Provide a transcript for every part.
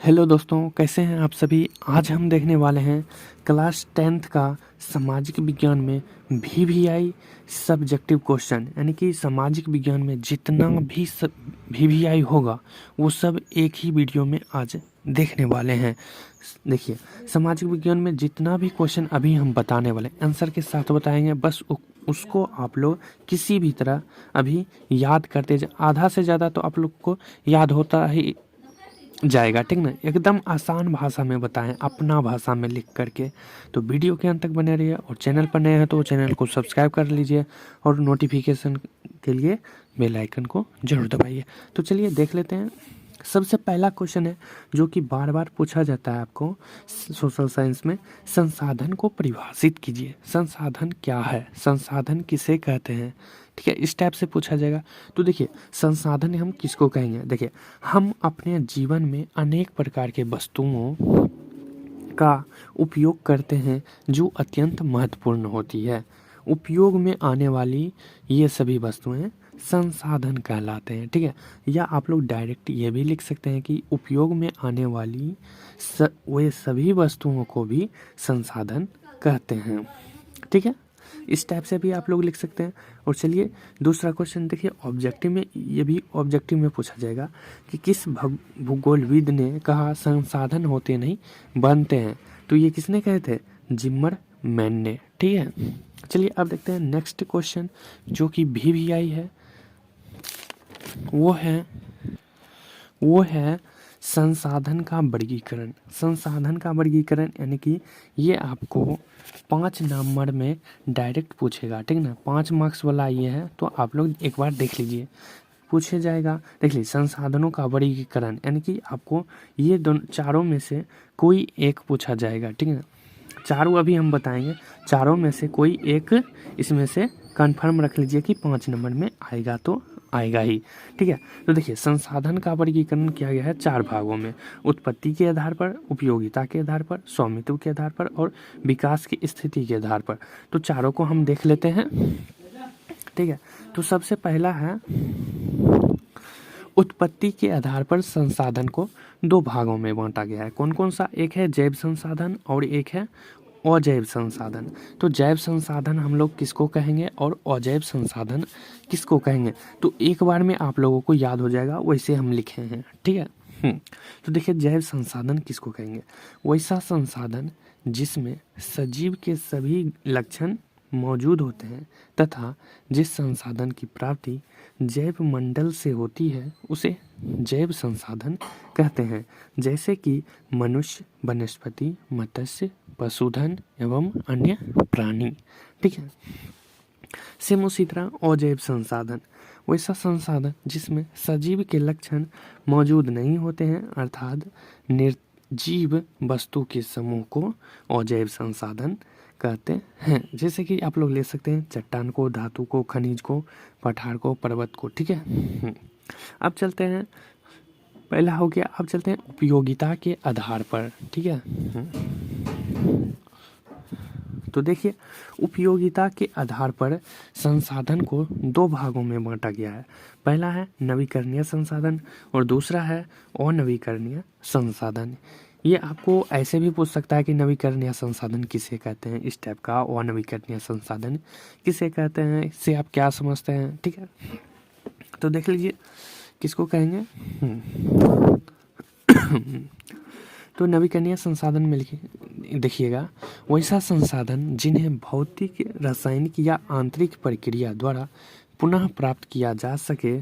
Hello दोस्तों, कैसे हैं आप सभी। आज हम देखने वाले हैं क्लास 10th का सामाजिक विज्ञान में वीवीआई सब्जेक्टिव क्वेश्चन, यानी कि सामाजिक विज्ञान में जितना भी वीवीआई होगा वो सब एक ही वीडियो में आज देखने वाले हैं। देखिए, सामाजिक विज्ञान में जितना भी क्वेश्चन अभी हम बताने वाले आंसर के साथ बताएंगे, बस उसको आप लोग किसी भी तरह अभी याद करते आधा से ज़्यादा तो आप लोग को याद होता ही जाएगा, ठीक ना। एकदम आसान भाषा में बताएं, अपना भाषा में लिख करके। तो वीडियो के अंत तक बने रहिए और चैनल पर नए हैं तो चैनल को सब्सक्राइब कर लीजिए और नोटिफिकेशन के लिए बेल आइकन को जरूर दबाइए। तो चलिए देख लेते हैं। सबसे पहला क्वेश्चन है जो कि बार बार पूछा जाता है आपको सोशल साइंस में, संसाधन को परिभाषित कीजिए। संसाधन क्या है, संसाधन किसे कहते हैं, ठीक है, इस टाइप से पूछा जाएगा। तो देखिए, संसाधन हम किसको कहेंगे। देखिए, हम अपने जीवन में अनेक प्रकार के वस्तुओं का उपयोग करते हैं जो अत्यंत महत्वपूर्ण होती है। उपयोग में आने वाली ये सभी वस्तुएं संसाधन कहलाते हैं, ठीक है। या आप लोग डायरेक्ट ये भी लिख सकते हैं कि उपयोग में आने वाली वे सभी वस्तुओं को भी संसाधन कहते हैं, ठीक है। इस टाइप से भी आप लोग लिख सकते हैं। और चलिए दूसरा क्वेश्चन देखिए, ऑब्जेक्टिव में, ये भी ऑब्जेक्टिव में पूछा जाएगा कि किस भूगोलविद ने कहा संसाधन होते नहीं बनते हैं। तो ये किसने कहे थे, जिमरमैन ने, ठीक है। चलिए अब देखते हैं नेक्स्ट क्वेश्चन जो कि वीवीआई है, वो है संसाधन का वर्गीकरण। संसाधन का वर्गीकरण यानी कि ये आपको 5 नंबर में डायरेक्ट पूछेगा, ठीक ना। 5 मार्क्स वाला ये है, तो आप लोग एक बार देख लीजिए, पूछे जाएगा। देख लीजिए, संसाधनों का वर्गीकरण यानी कि आपको ये चारों में से कोई एक पूछा जाएगा, ठीक है। चारों अभी हम बताएंगे, चारों में से कोई एक इसमें से कंफर्म रख लीजिए कि 5 नंबर में आएगा तो आएगा ही, ठीक है। तो देखिए, संसाधन का वर्गीकरण किया गया है 4 भागों में, उत्पत्ति के आधार पर, उपयोगिता के आधार पर, स्वामित्व के आधार पर और विकास की स्थिति के आधार पर। तो चारों को हम देख लेते हैं, ठीक है। तो सबसे पहला है उत्पत्ति के आधार पर संसाधन को 2 भागों में बांटा गया है। कौन कौन सा, एक है जैव संसाधन और एक है अजैव संसाधन। तो जैव संसाधन हम लोग किसको कहेंगे और अजैव संसाधन किसको कहेंगे, तो एक बार में आप लोगों को याद हो जाएगा, वैसे हम लिखे हैं, ठीक है। तो देखिए, जैव संसाधन किसको कहेंगे, वैसा संसाधन जिसमें सजीव के सभी लक्षण मौजूद होते हैं तथा जिस संसाधन की प्राप्ति जैव मंडल से होती है उसे जैव संसाधन कहते हैं, जैसे कि मनुष्य, वनस्पति, मत्स्य, पशुधन एवं अन्य प्राणी, ठीक है। सेम उसी तरह अजैव संसाधन, वैसा संसाधन जिसमें सजीव के लक्षण मौजूद नहीं होते हैं, अर्थात निर्जीव वस्तु के समूह को अजैव संसाधन कहते हैं। जैसे कि आप लोग ले सकते हैं चट्टान को, धातु को, खनिज को, पठार को, पर्वत को, ठीक है। अब चलते हैं, पहला हो गया, अब चलते हैं उपयोगिता के आधार पर, ठीक है। तो देखिए, उपयोगिता के आधार पर संसाधन को 2 भागों में बांटा गया है। पहला है नवीकरणीय संसाधन और दूसरा है अनवीकरणीय संसाधन। ये आपको ऐसे भी पूछ सकता है कि नवीकरणीय संसाधन किसे कहते हैं, इस टाइप का अनवीकरणीय संसाधन किसे कहते हैं, इससे आप क्या समझते हैं, ठीक है। तो देख लीजिए किसको कहेंगे। तो नवीकरणीय संसाधन में देखिएगा, वैसा संसाधन जिन्हें भौतिक, रासायनिक या आंतरिक प्रक्रिया द्वारा पुनः प्राप्त किया जा सके,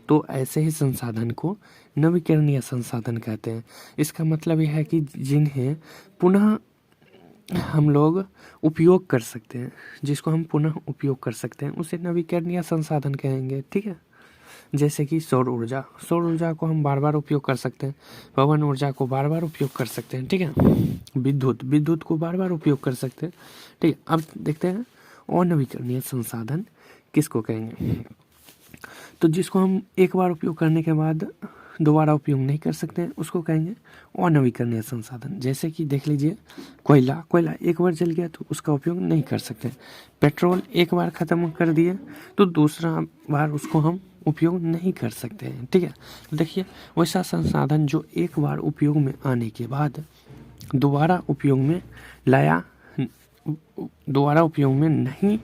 तो ऐसे ही संसाधन को नवीकरणीय संसाधन कहते हैं। इसका मतलब यह है कि जिन्हें पुनः हम लोग उपयोग कर सकते हैं, जिसको हम पुनः उपयोग कर सकते हैं, उसे नवीकरणीय संसाधन कहेंगे, ठीक है। जैसे कि सौर ऊर्जा, सौर ऊर्जा को हम बार बार उपयोग कर सकते हैं, पवन ऊर्जा को बार बार उपयोग कर सकते हैं, ठीक है। विद्युत को बार बार उपयोग कर सकते हैं, ठीक है। अब देखते हैं अनवीकरणीय संसाधन किसको कहेंगे। तो जिसको हम एक बार उपयोग करने के बाद दोबारा उपयोग नहीं कर सकते हैं, उसको कहेंगे अनवीकरणीय संसाधन। जैसे कि देख लीजिए, कोयला एक बार जल गया तो उसका उपयोग नहीं कर सकते। पेट्रोल एक बार ख़त्म कर दिए तो दूसरा बार उसको हम उपयोग नहीं कर सकते हैं। ठीक है, तो देखिए वैसा संसाधन जो एक बार उपयोग में आने के बाद दोबारा उपयोग में नहीं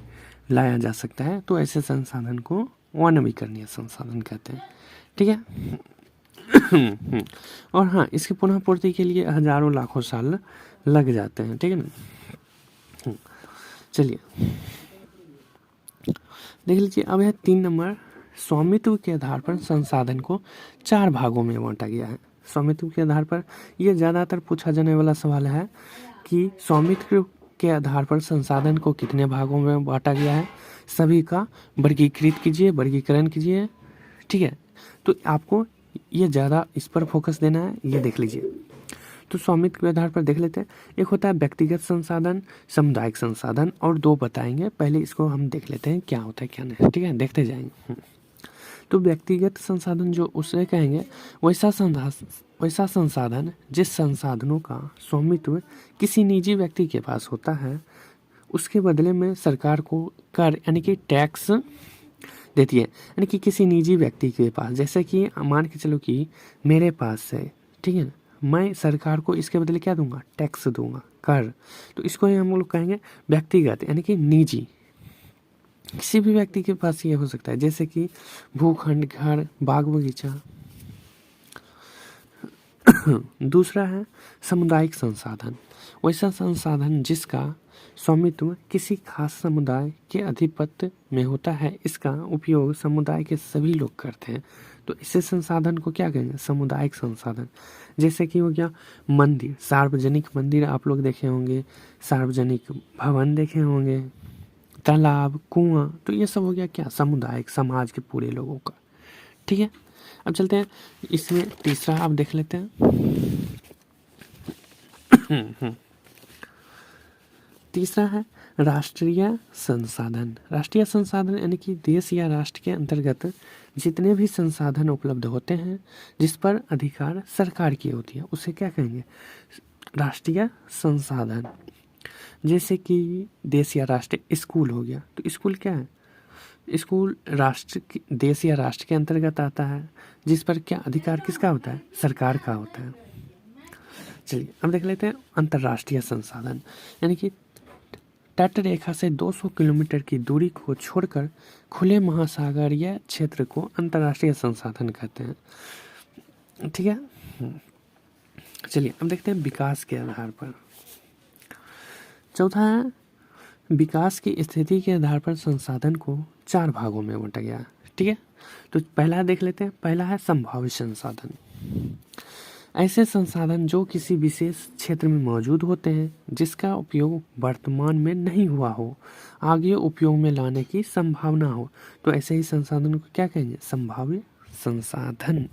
लाया जा सकता है, तो ऐसे संसाधन को अनवीकरणीय संसाधन कहते हैं। ठीक है और हाँ, इसकी पुनः पूर्ति के लिए हजारों लाखों साल लग जाते हैं। ठीक है ना। चलिए देख लीजिए, अब है 3 नंबर, स्वामित्व के आधार पर संसाधन को 4 भागों में बांटा गया है। स्वामित्व के आधार पर, यह ज़्यादातर पूछा जाने वाला सवाल है कि स्वामित्व के आधार पर संसाधन को कितने भागों में बांटा गया है, सभी का वर्गीकरण कीजिए। ठीक है, तो आपको ये ज़्यादा इस पर फोकस देना है, ये देख लीजिए। तो स्वामित्व के आधार पर देख लेते हैं। एक होता है व्यक्तिगत संसाधन, सामुदायिक संसाधन, और 2 बताएंगे। पहले इसको हम देख लेते हैं क्या होता है क्या नहीं। ठीक है, देखते जाएंगे। तो व्यक्तिगत संसाधन जो उसे कहेंगे, वैसा संसाधन जिस संसाधनों का स्वामित्व किसी निजी व्यक्ति के पास होता है, उसके बदले में सरकार को कर यानी कि टैक्स देती है। यानी कि किसी निजी व्यक्ति के पास, जैसे कि मान के चलो कि मेरे पास है, ठीक है, मैं सरकार को इसके बदले क्या दूंगा, टैक्स दूंगा, कर। तो इसको ही हम लोग कहेंगे व्यक्तिगत यानी कि निजी। किसी भी व्यक्ति के पास ये हो सकता है, जैसे कि भूखंड, घर, बाग बगीचा। दूसरा है सामुदायिक संसाधन, वैसा संसाधन जिसका स्वामित्व किसी खास समुदाय के अधिपत्य में होता है, इसका उपयोग समुदाय के सभी लोग करते हैं। तो इसे संसाधन को क्या कहेंगे, सामुदायिक संसाधन। जैसे कि हो गया मंदिर, सार्वजनिक मंदिर आप लोग देखे होंगे, सार्वजनिक भवन देखे होंगे, तालाब, कुआं, तो ये सब हो गया क्या, सामुदायिक, समाज के पूरे लोगों का। ठीक है, अब चलते हैं इसमें तीसरा आप देख लेते हैं। तीसरा है राष्ट्रीय संसाधन। राष्ट्रीय संसाधन यानी कि देश या राष्ट्र के अंतर्गत जितने भी संसाधन उपलब्ध होते हैं, जिस पर अधिकार सरकार की होती है, उसे क्या कहेंगे, राष्ट्रीय संसाधन। जैसे कि देश या राष्ट्र, स्कूल हो गया, तो स्कूल क्या है, स्कूल देश या राष्ट्र के अंतर्गत आता है, जिस पर क्या अधिकार किसका होता है, सरकार का होता है। चलिए अब देख लेते हैं अंतर्राष्ट्रीय संसाधन, यानी कि तट रेखा से 200 किलोमीटर की दूरी को छोड़कर खुले महासागरीय क्षेत्र को अंतर्राष्ट्रीय संसाधन कहते हैं। ठीक है, चलिए अब देखते हैं विकास के आधार पर। चौथा है विकास की स्थिति के आधार पर संसाधन को 4 भागों में बांटा गया। ठीक है, तो पहला देख लेते हैं। पहला है संभावित संसाधन, ऐसे संसाधन जो किसी विशेष क्षेत्र में मौजूद होते हैं, जिसका उपयोग वर्तमान में नहीं हुआ हो, आगे उपयोग में लाने की संभावना हो, तो ऐसे ही संसाधन को क्या कहेंगे, संभावित संसाधन।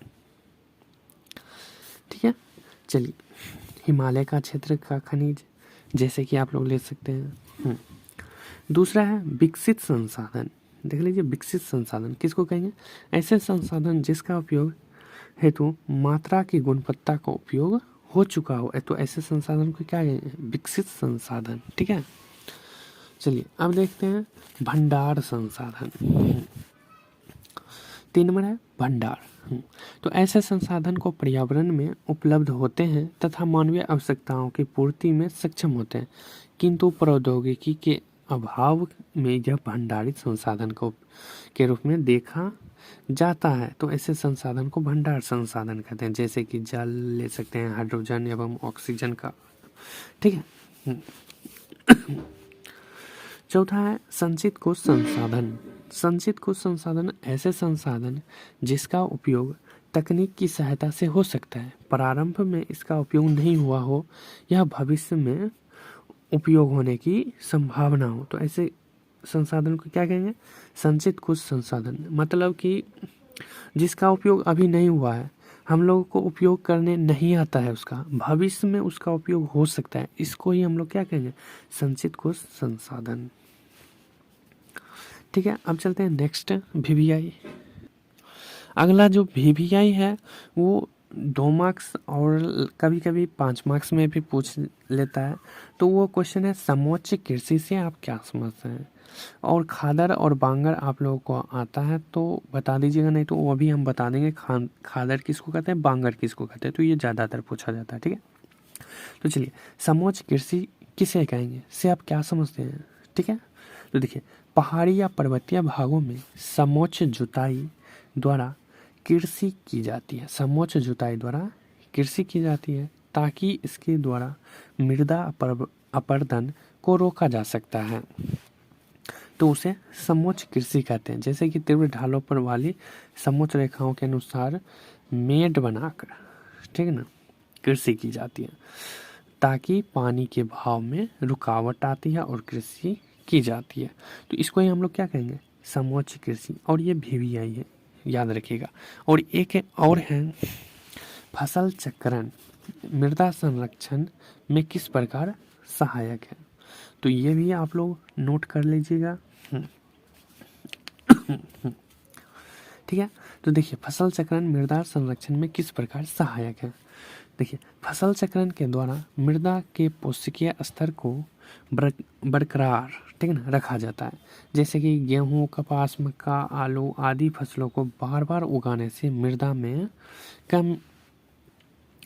ठीक है, चलिए हिमालय का क्षेत्र का खनिज, जैसे कि आप लोग ले सकते हैं। दूसरा है विकसित संसाधन, देख लीजिए विकसित संसाधन किसको कहेंगे, ऐसे संसाधन जिसका उपयोग हेतु मात्रा की गुणवत्ता का उपयोग हो चुका हो, तो ऐसे संसाधन को क्या कहेंगे, विकसित संसाधन। ठीक है, चलिए अब देखते हैं भंडार संसाधन। 3 नंबर है भंडार। तो ऐसे संसाधन को पर्यावरण में उपलब्ध होते हैं तथा मानवीय आवश्यकताओं की पूर्ति में सक्षम होते हैं, किंतु प्रौद्योगिकी के अभाव में यह भंडारित संसाधन को के रूप में देखा जाता है। तो ऐसे संसाधन को भंडार संसाधन कहते हैं, जैसे कि जल ले सकते हैं, हाइड्रोजन एवं ऑक्सीजन का। ठीक है, चौथा है संचित कोष संसाधन। संचित कोष संसाधन ऐसे संसाधन जिसका उपयोग तकनीक की सहायता से हो सकता है, प्रारंभ में इसका उपयोग नहीं हुआ हो या भविष्य में उपयोग होने की संभावना हो, तो ऐसे संसाधन को क्या कहेंगे, संचित कोष संसाधन। मतलब कि जिसका उपयोग अभी नहीं हुआ है, हम लोगों को उपयोग करने नहीं आता है, उसका भविष्य में उसका उपयोग हो सकता है, इसको ही हम लोग क्या कहेंगे, संचित कोष संसाधन। ठीक है, अब चलते हैं नेक्स्ट वीवीआई। अगला जो वीवीआई है वो 2 मार्क्स और कभी कभी 5 मार्क्स में भी पूछ लेता है। तो वो क्वेश्चन है समोच्च कृषि से आप क्या समझते हैं। और खादर और बांगर आप लोगों को आता है तो बता दीजिएगा, नहीं तो वो भी हम बता देंगे। खादर किसको कहते हैं, बांगर किसको कहते हैं, तो ये ज़्यादातर पूछा जाता है। ठीक है, तो चलिए समोच्च कृषि किसे कहेंगे से आप क्या समझते हैं। ठीक है, तो देखिए पहाड़ी या पर्वतीय भागों में समोच्च जुताई द्वारा कृषि की जाती है। समोच्च जुताई द्वारा कृषि की जाती है ताकि इसके द्वारा मृदा अपरदन को रोका जा सकता है, तो उसे समोच्च कृषि कहते हैं। जैसे कि तीव्र ढालों पर वाली समोच्च रेखाओं के अनुसार मेड़ बनाकर, ठीक है ना, कृषि की जाती है ताकि पानी के बहाव में रुकावट आती है और कृषि की जाती है। तो इसको ही हम लोग क्या कहेंगे, समोच्च कृषि। और ये VVI है, याद रखिएगा। और एक और है फसल चक्रण मृदा संरक्षण में किस प्रकार सहायक है, तो ये भी आप लोग नोट कर लीजिएगा। ठीक है, तो देखिए फसल चक्रण मृदा संरक्षण में किस प्रकार सहायक है। देखिए फसल चक्रण के द्वारा मृदा के पोषकीय स्तर को बरकरार, ठीक है ना, रखा जाता है। जैसे कि गेहूं, कपास, मक्का, आलू आदि फसलों को बार बार उगाने से मृदा में कम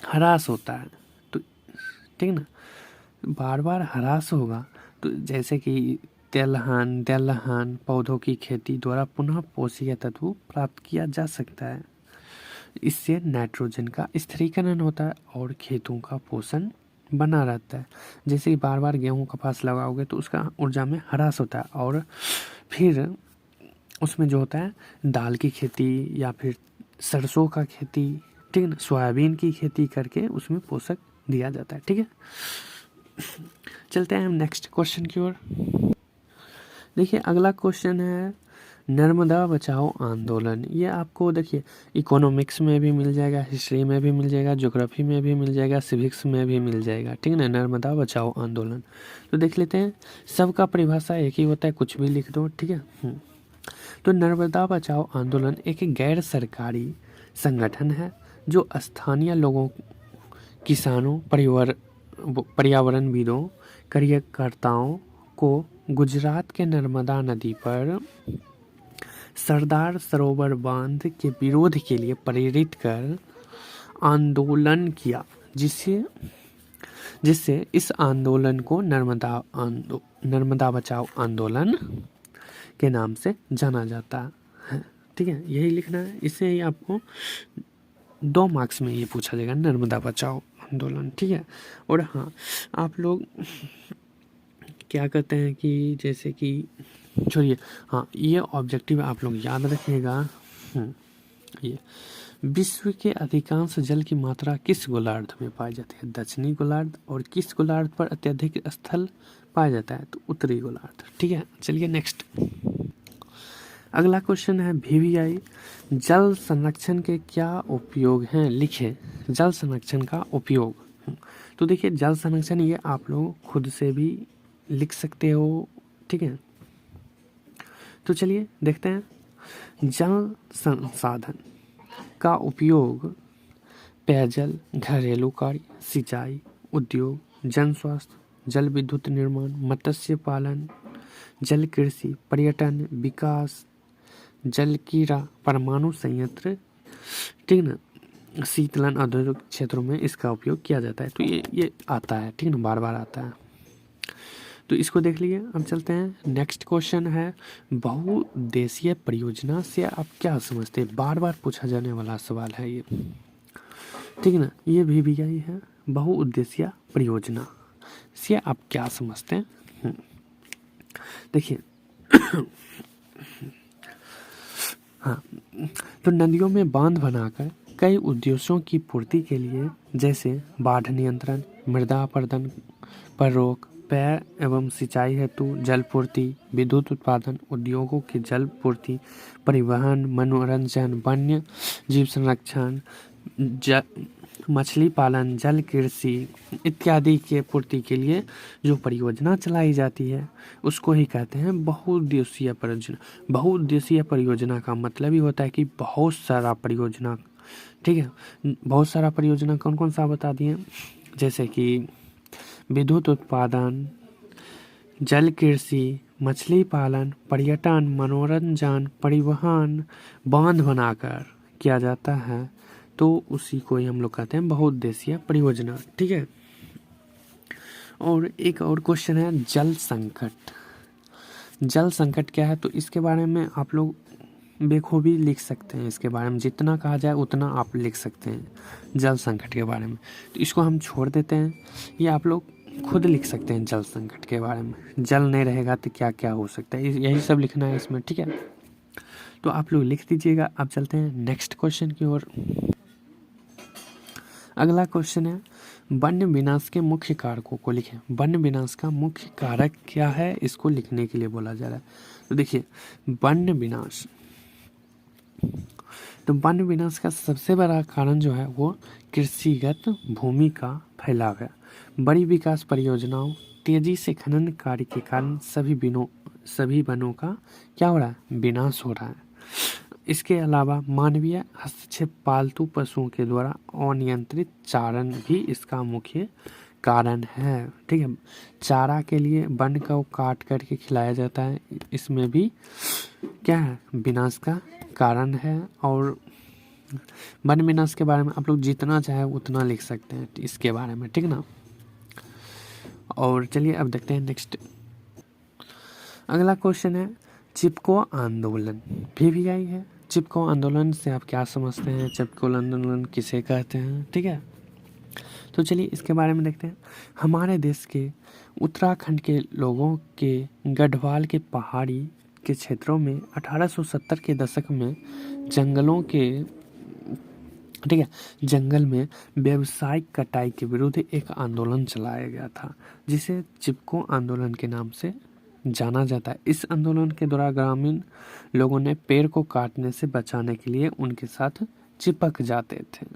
ह्रास होता है। तो ठीक ना, बार बार ह्रास होगा तो जैसे कि दलहन पौधों की खेती द्वारा पुनः पोषकीय तत्व प्राप्त किया जा सकता है। इससे नाइट्रोजन का स्थिरीकरण होता है और खेतों का पोषण बना रहता है। जैसे कि बार बार गेहूं कपास लगाओगे तो उसका ऊर्जा में ह्रास होता है, और फिर उसमें जो होता है दाल की खेती या फिर सरसों का खेती, ठीक है ना, सोयाबीन की खेती करके उसमें पोषक दिया जाता है। ठीक है, चलते हैं हम नेक्स्ट क्वेश्चन की ओर। देखिए अगला क्वेश्चन है नर्मदा बचाओ आंदोलन। ये आपको देखिए इकोनॉमिक्स में भी मिल जाएगा, हिस्ट्री में भी मिल जाएगा, ज्योग्राफी में भी मिल जाएगा, सिविक्स में भी मिल जाएगा। ठीक है ना, नर्मदा बचाओ आंदोलन। तो देख लेते हैं, सबका परिभाषा एक ही होता है, कुछ भी लिख दो। ठीक है, तो नर्मदा बचाओ आंदोलन एक गैर सरकारी संगठन है जो स्थानीय लोगों, किसानों, पर्यावरणविदों, कार्यकर्ताओं को गुजरात के नर्मदा नदी पर सरदार सरोवर बांध के विरोध के लिए प्रेरित कर आंदोलन किया, जिससे इस आंदोलन को नर्मदा बचाओ आंदोलन के नाम से जाना जाता है। ठीक है, यही लिखना है, इससे ही आपको 2 मार्क्स में ये पूछा जाएगा, नर्मदा बचाओ आंदोलन। ठीक है, और हाँ आप लोग क्या कहते हैं कि जैसे कि छोड़िए, हाँ ये ऑब्जेक्टिव आप लोग याद रखिएगा। ये विश्व के अधिकांश जल की मात्रा किस गोलार्ध में पाई जाती है, दक्षिणी गोलार्ध। और किस गोलार्ध पर अत्यधिक स्थल पाया जाता है, तो उत्तरी गोलार्ध। ठीक है, चलिए नेक्स्ट। अगला क्वेश्चन है VVI जल संरक्षण के क्या उपयोग हैं, लिखे जल संरक्षण का उपयोग। तो देखिए जल संरक्षण ये आप लोग खुद से भी लिख सकते हो। ठीक है, तो चलिए देखते हैं। जल संसाधन का उपयोग पेयजल, घरेलू कार्य, सिंचाई, उद्योग, जन स्वास्थ्य, जल विद्युत निर्माण, मत्स्य पालन, जल कृषि, पर्यटन, विकास, जल कीड़ा, परमाणु संयंत्र, ठीक ना, शीतलन, औद्योगिक क्षेत्रों में इसका उपयोग किया जाता है। तो ये आता है, ठीक ना, बार बार आता है, तो इसको देख लीजिए। अब चलते हैं नेक्स्ट क्वेश्चन है बहुउद्देशीय परियोजना से आप क्या समझते हैं, बार बार पूछा जाने वाला सवाल है ये। ठीक है ना, ये VVI है, बहुउद्देशीय परियोजना से आप क्या समझते हैं। देखिए हाँ, तो नदियों में बांध बनाकर कई उद्देश्यों की पूर्ति के लिए, जैसे बाढ़ नियंत्रण, मृदा अपरदन पर रोक, पेय एवं सिंचाई हेतु जल पूर्ति, विद्युत उत्पादन, उद्योगों की जल पूर्ति, परिवहन, मनोरंजन, वन्य जीव संरक्षण, मछली पालन, जल कृषि इत्यादि के पूर्ति के लिए जो परियोजना चलाई जाती है उसको ही कहते हैं बहुउद्देशीय परियोजना। बहुउद्देशीय परियोजना का मतलब ही होता है कि बहुत सारा परियोजना ठीक है। बहुत सारा परियोजना कौन कौन सा बता दिए, जैसे कि विद्युत उत्पादन, जल कृषि, मछली पालन, पर्यटन, मनोरंजन, परिवहन, बांध बनाकर किया जाता है, तो उसी को ही हम लोग कहते हैं बहुउद्देशीय परियोजना। ठीक है। और एक और क्वेश्चन है जल संकट। जल संकट क्या है, तो इसके बारे में आप लोग बेखूबी लिख सकते हैं। इसके बारे में जितना कहा जाए उतना आप लिख सकते हैं जल संकट के बारे में, तो इसको हम छोड़ देते हैं। ये आप लोग खुद लिख सकते हैं जल संकट के बारे में। जल नहीं रहेगा तो क्या क्या हो सकता है, यही सब लिखना है इसमें। ठीक है, तो आप लोग लिख दीजिएगा। अब चलते हैं नेक्स्ट क्वेश्चन की ओर। अगला क्वेश्चन है वन्य विनाश के मुख्य कारकों को लिखें। वन्य विनाश का मुख्य कारक क्या है, इसको लिखने के लिए बोला जा रहा है। तो देखिए वन्य विनाश, तो वन्य विनाश का सबसे बड़ा कारण जो है वो कृषिगत भूमि का फैलाव है। बड़ी विकास परियोजनाओं, तेजी से खनन कार्य के कारण सभी वनों का क्या हो रहा है, विनाश हो रहा है। इसके अलावा मानवीय हस्तक्षेप, पालतू पशुओं के द्वारा अनियंत्रित चारण भी इसका मुख्य कारण है। ठीक है, चारा के लिए वन को काट करके खिलाया जाता है, इसमें भी क्या है, विनाश का कारण है। और वन विनाश के बारे में आप लोग जितना चाहे उतना लिख सकते हैं इसके बारे में, ठीक ना। और चलिए अब देखते हैं नेक्स्ट। अगला क्वेश्चन है चिपको आंदोलन। पीवीआई है। चिपको आंदोलन से आप क्या समझते हैं, चिपको आंदोलन किसे कहते हैं, ठीक है। तो चलिए इसके बारे में देखते हैं। हमारे देश के उत्तराखंड के लोगों के गढ़वाल के पहाड़ी के क्षेत्रों में 1870 के दशक में जंगलों के, ठीक है, जंगल में व्यावसायिक कटाई के विरुद्ध एक आंदोलन चलाया गया था, जिसे चिपको आंदोलन के नाम से जाना जाता है। इस आंदोलन के दौरान ग्रामीण लोगों ने पेड़ को काटने से बचाने के लिए उनके साथ चिपक जाते थे,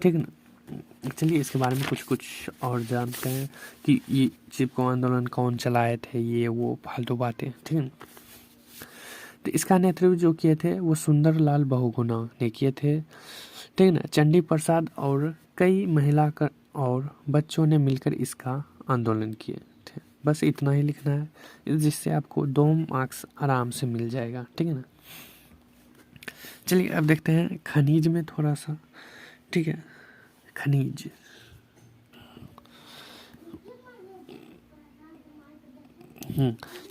ठीक ना। चलिए इसके बारे में कुछ और जानते हैं कि ये चिपको आंदोलन कौन चलाए थे, ये वो फालतू बातें, ठीक है। तो इसका नेतृत्व जो किए थे वो सुंदरलाल बहुगुणा ने किए थे, ठीक है ना। चंडी प्रसाद और कई महिला और बच्चों ने मिलकर इसका आंदोलन किए थे। बस इतना ही लिखना है, जिससे आपको 2 मार्क्स आराम से मिल जाएगा, ठीक है ना। चलिए अब देखते हैं खनिज में थोड़ा सा, ठीक है। खनिज,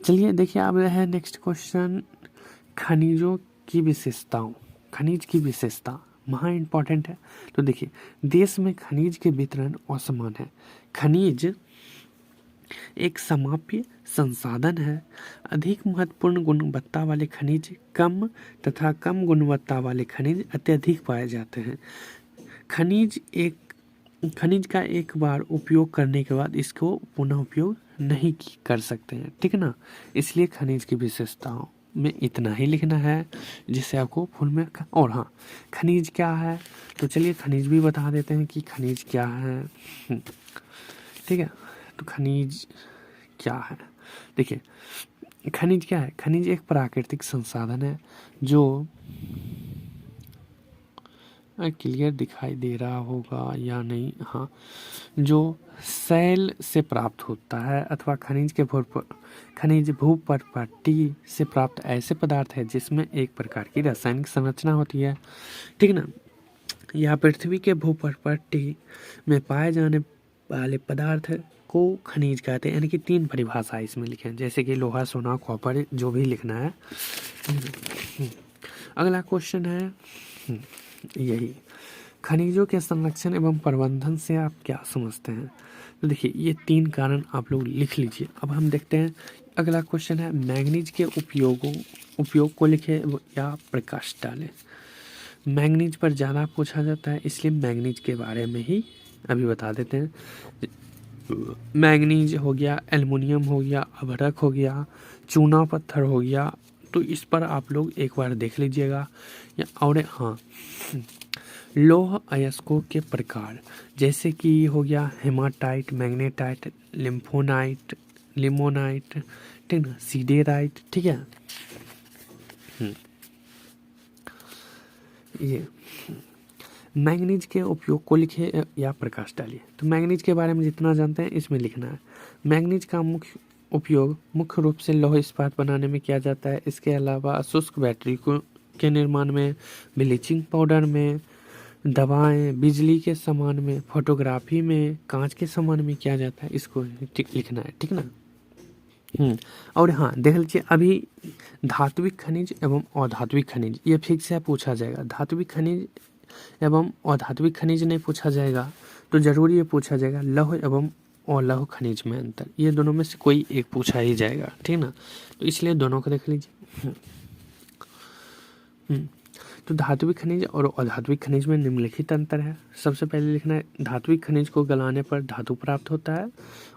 चलिए देखिए अब है नेक्स्ट क्वेश्चन खनिजों की विशेषताओं। खनिज की विशेषता महा इम्पॉर्टेंट है। तो देखिए देश में खनिज के वितरण असमान है। खनिज एक समाप्य संसाधन है। अधिक महत्वपूर्ण गुणवत्ता वाले खनिज कम तथा कम गुणवत्ता वाले खनिज अत्यधिक पाए जाते हैं। खनिज का एक बार उपयोग करने के बाद इसको पुनः उपयोग नहीं कर सकते हैं, ठीक है ना। इसलिए खनिज की विशेषताओं में इतना ही लिखना है, जिससे आपको फुल में। और हाँ, खनिज क्या है, तो चलिए खनिज भी बता देते हैं कि खनिज क्या है, ठीक है। तो खनिज क्या है, देखिए खनिज क्या है। खनिज एक प्राकृतिक संसाधन है जो क्लियर दिखाई दे रहा होगा या नहीं, हाँ, जो शैल से प्राप्त होता है अथवा खनिज भूपर्पट्टी से प्राप्त ऐसे पदार्थ है जिसमें एक प्रकार की रासायनिक संरचना होती है, ठीक है ना। यह पृथ्वी के भूपर्पट्टी में पाए जाने वाले पदार्थ को खनिज कहते हैं। यानी कि 3 परिभाषा इसमें लिखे हैं, जैसे कि लोहा, सोना, कॉपर, जो भी लिखना है। अगला क्वेश्चन है यही, खनिजों के संरक्षण एवं प्रबंधन से आप क्या समझते हैं। तो देखिए ये 3 कारण आप लोग लिख लीजिए। अब हम देखते हैं अगला क्वेश्चन है मैंगनीज के उपयोग को लिखे या प्रकाश डालें। मैंगनीज पर ज़्यादा पूछा जाता है, इसलिए मैंगनीज के बारे में ही अभी बता देते हैं। मैंगनीज हो गया, एल्युमिनियम हो गया, अभ्रक हो गया, चूना पत्थर हो गया, तो इस पर आप लोग एक बार देख लीजिएगा। या और हाँ, लौह अयस्कों के प्रकार जैसे कि हो गया हेमाटाइट, मैग्नेटाइट, लिमोनाइट, ठीक ना, सीडेराइट, ठीक है। ये मैंगनीज के उपयोग को लिखे या प्रकाश डालिए। तो मैंगनीज के बारे में जितना जानते हैं इसमें लिखना है। मैंगनीज का मुख्य उपयोग मुख्य रूप से लौह इस्पात बनाने में किया जाता है। इसके अलावा शुष्क बैटरी को के निर्माण में, ब्लीचिंग पाउडर में, दवाएं, बिजली के सामान में, फोटोग्राफी में, कांच के सामान में किया जाता है। इसको लिखना है, ठीक ना। और हाँ देख लीजिए, अभी धात्विक खनिज एवं अधात्विक खनिज ये फिक्स है, पूछा जाएगा। धात्विक खनिज एवं अधात्विक खनिज नहीं पूछा जाएगा तो जरूर ये पूछा जाएगा लौह एवं अलौह खनिज में अंतर। ये दोनों में से कोई एक पूछा ही जाएगा, ठीक ना। तो इसलिए दोनों को देख लीजिए। तो धात्विक खनिज और अधात्विक खनिज में निम्नलिखित अंतर है। सबसे पहले लिखना है, धात्विक खनिज को गलाने पर धातु प्राप्त होता है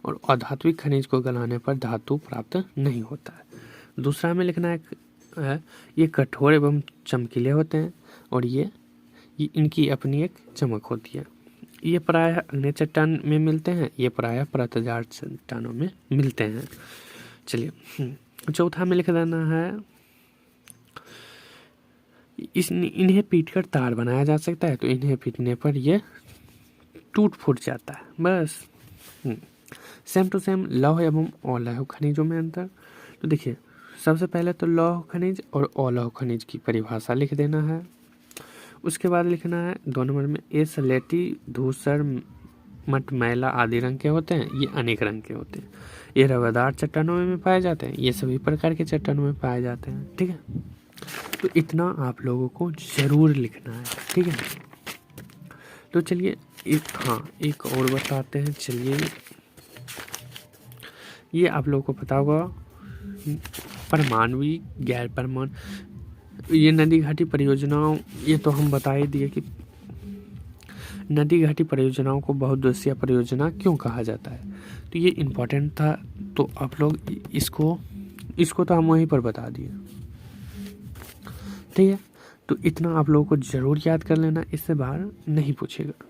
और अधात्विक खनिज को गलाने पर धातु प्राप्त नहीं होता है। दूसरा में लिखना है, ये कठोर एवं चमकीले होते हैं और ये इनकी अपनी एक चमक होती है। ये प्रायः अग्नि चट्टान में मिलते हैं, ये प्रायः परतदार चट्टानों में मिलते हैं। चलिए चौथा में लिख देना है, इन्हें पीटकर तार बनाया जा सकता है। तो इन्हें पीटने पर ये टूट फूट जाता है, बस। सेम टू सेम लौह एवं अलौह खनिजों में अंतर। तो देखिए, सबसे पहले तो लौह खनिज और अलौह खनिज की परिभाषा लिख देना है। उसके बाद लिखना है 2 नंबर में, ये स्लेटी, धूसर, मटमैला आदि रंग के होते हैं, ये अनेक रंग के होते हैं। ये रवेदार चट्टानों में पाए जाते हैं, ये सभी प्रकार के चट्टानों में पाए जाते हैं, ठीक है। तो इतना आप लोगों को जरूर लिखना है, ठीक है। तो चलिए एक और बताते हैं। चलिए, ये आप लोगों को पता होगा, परमाणु गैर परमाणु, ये नदी घाटी परियोजनाओं, ये तो हम बता ही दिए कि नदी घाटी परियोजनाओं को बहुउद्देशीय परियोजना क्यों कहा जाता है। तो ये इम्पोर्टेंट था, तो आप लोग इसको तो हम वहीं पर बता दिए, ठीक है। तो इतना आप लोगों को जरूर याद कर लेना, इससे बाहर नहीं पूछेगा।